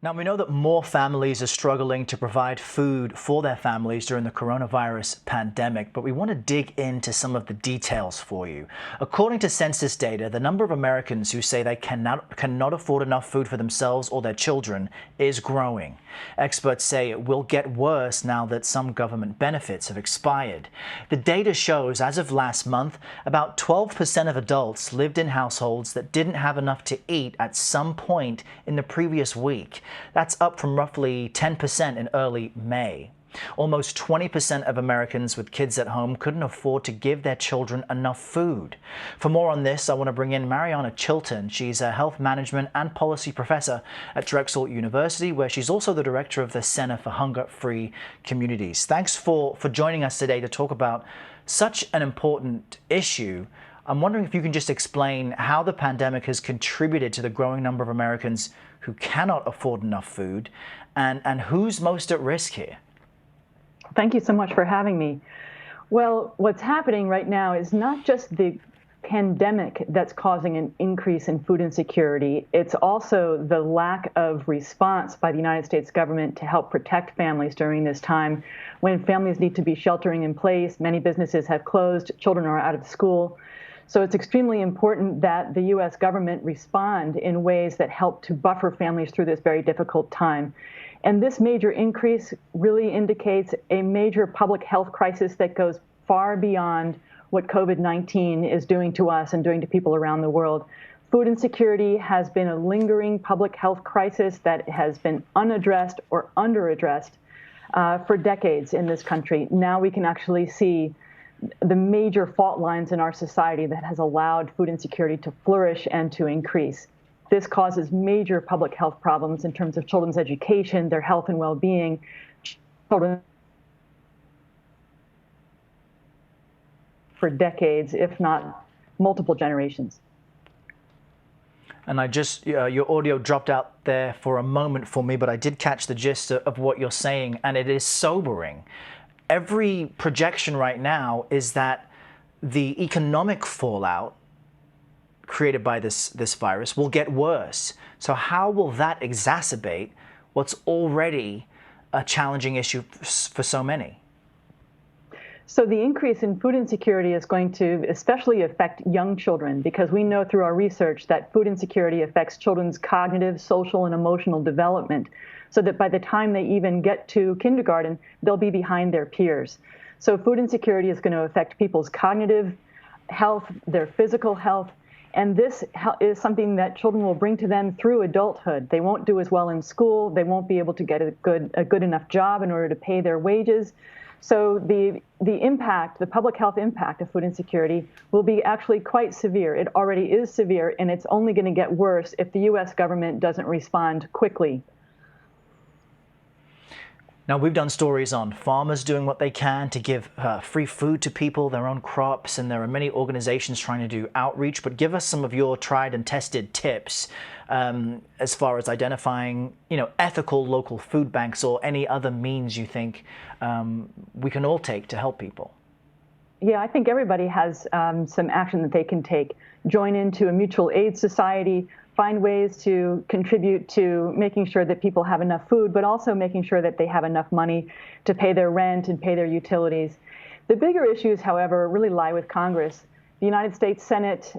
Now, we know that more families are struggling to provide food for their families during the coronavirus pandemic, but we want to dig into some of the details for you. According to census data, the number of Americans who say they cannot afford enough food for themselves or their children is growing. Experts say it will get worse now that some government benefits have expired. The data shows, as of last month, about 12% of adults lived in households that didn't have enough to eat at some point in the previous week. That's up from roughly 10% in early May. Almost 20% of Americans with kids at home couldn't afford to give their children enough food. For more on this, I want to bring in Mariana Chilton. She's a health management and policy professor at Drexel University, where she's also the director of the Center for Hunger-Free Communities. Thanks for joining us today to talk about such an important issue. I'm wondering if you can just explain how the pandemic has contributed to the growing number of Americans who cannot afford enough food and who's most at risk here. Thank you so much for having me. Well, what's happening right now is not just the pandemic that's causing an increase in food insecurity. It's also the lack of response by the United States government to help protect families during this time when families need to be sheltering in place. Many businesses have closed, children are out of school. So it's extremely important that the U.S. government respond in ways that help to buffer families through this very difficult time. And this major increase really indicates a major public health crisis that goes far beyond what COVID-19 is doing to us and doing to people around the world. Food insecurity has been a lingering public health crisis that has been unaddressed or underaddressed for decades in this country. Now we can actually see the major fault lines in our society that has allowed food insecurity to flourish and to increase. This causes major public health problems in terms of children's education, their health and well-being. Children for decades, if not multiple generations. And your audio dropped out there for a moment for me, but I did catch the gist of what you're saying, and it is sobering. Every projection right now is that the economic fallout created by this virus will get worse. So how will that exacerbate what's already a challenging issue for so many? So the increase in food insecurity is going to especially affect young children, because we know through our research that food insecurity affects children's cognitive, social, and emotional development, so that by the time they even get to kindergarten, they'll be behind their peers. So food insecurity is going to affect people's cognitive health, their physical health, and this is something that children will bring to them through adulthood. They won't do as well in school. They won't be able to get a good enough job in order to pay their wages. So the impact, the public health impact of food insecurity will be actually quite severe. It already is severe, and it's only going to get worse if the U.S. government doesn't respond quickly. Now, we've done stories on farmers doing what they can to give free food to people, their own crops, and there are many organizations trying to do outreach. But give us some of your tried and tested tips as far as identifying, ethical local food banks or any other means you think we can all take to help people. Yeah, I think everybody has some action that they can take. Join into a mutual aid society. Find ways to contribute to making sure that people have enough food, but also making sure that they have enough money to pay their rent and pay their utilities. The bigger issues, however, really lie with Congress. The United States Senate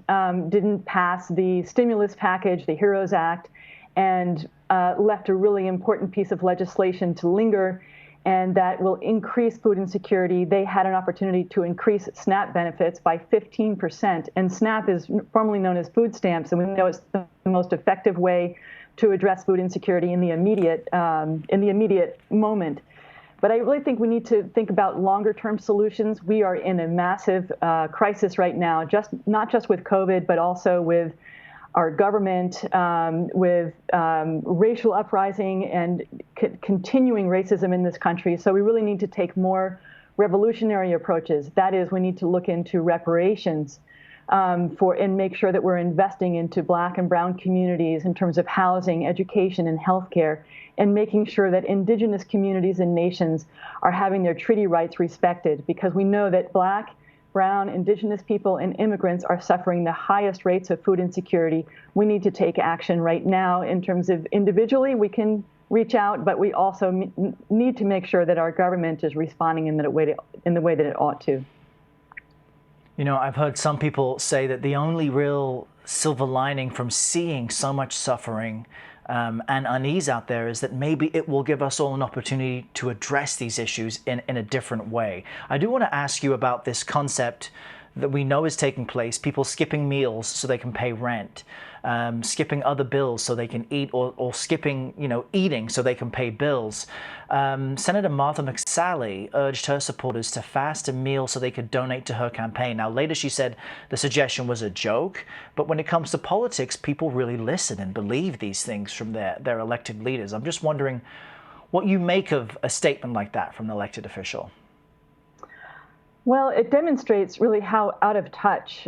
didn't pass the stimulus package, the HEROES Act, and left a really important piece of legislation to linger, and that will increase food insecurity. They had an opportunity to increase SNAP benefits by 15%, and SNAP is formerly known as food stamps, and we know it's the most effective way to address food insecurity in the immediate moment. But I really think we need to think about longer-term solutions. We are in a massive crisis right now, not just with COVID, but also with our government, with racial uprising and continuing racism in this country. So we really need to take more revolutionary approaches. That is, we need to look into reparations and make sure that we're investing into Black and brown communities in terms of housing, education, and healthcare, and making sure that indigenous communities and nations are having their treaty rights respected, because we know that Black, brown, indigenous people, and immigrants are suffering the highest rates of food insecurity. We need to take action right now in terms of individually we can reach out, but we also need to make sure that our government is responding in the way that it ought to. You know, I've heard some people say that the only real silver lining from seeing so much suffering and unease out there is that maybe it will give us all an opportunity to address these issues in a different way. I do want to ask you about this concept that we know is taking place, people skipping meals so they can pay rent, skipping other bills so they can eat, or skipping, eating so they can pay bills. Senator Martha McSally urged her supporters to fast a meal so they could donate to her campaign. Now, later she said the suggestion was a joke, but when it comes to politics, people really listen and believe these things from their elected leaders. I'm just wondering what you make of a statement like that from an elected official. Well, it demonstrates really how out of touch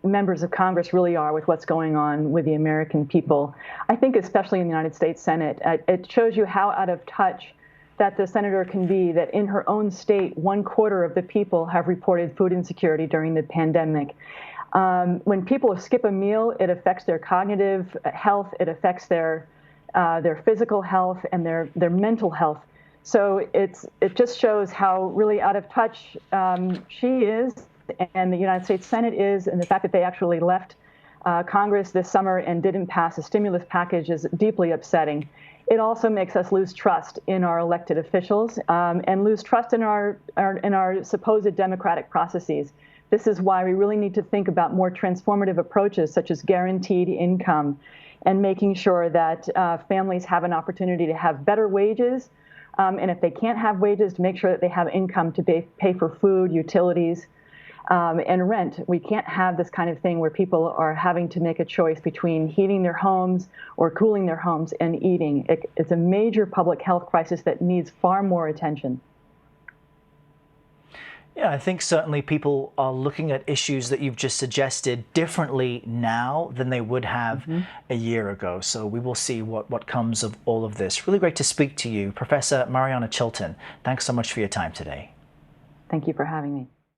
members of Congress really are with what's going on with the American people. I think especially in the United States Senate, it shows you how out of touch that the senator can be, that in her own state, 1/4 of the people have reported food insecurity during the pandemic. When people skip a meal, it affects their cognitive health, it affects their physical health and their mental health. So it just shows how really out of touch she is, and the United States Senate is, and the fact that they actually left Congress this summer and didn't pass a stimulus package is deeply upsetting. It also makes us lose trust in our elected officials and lose trust in our supposed democratic processes. This is why we really need to think about more transformative approaches, such as guaranteed income, and making sure that families have an opportunity to have better wages. And if they can't have wages, to make sure that they have income to pay for food, utilities, and rent. We can't have this kind of thing where people are having to make a choice between heating their homes or cooling their homes and eating. It's a major public health crisis that needs far more attention. Yeah, I think certainly people are looking at issues that you've just suggested differently now than they would have a year ago. So we will see what comes of all of this. Really great to speak to you. Professor Mariana Chilton, thanks so much for your time today. Thank you for having me.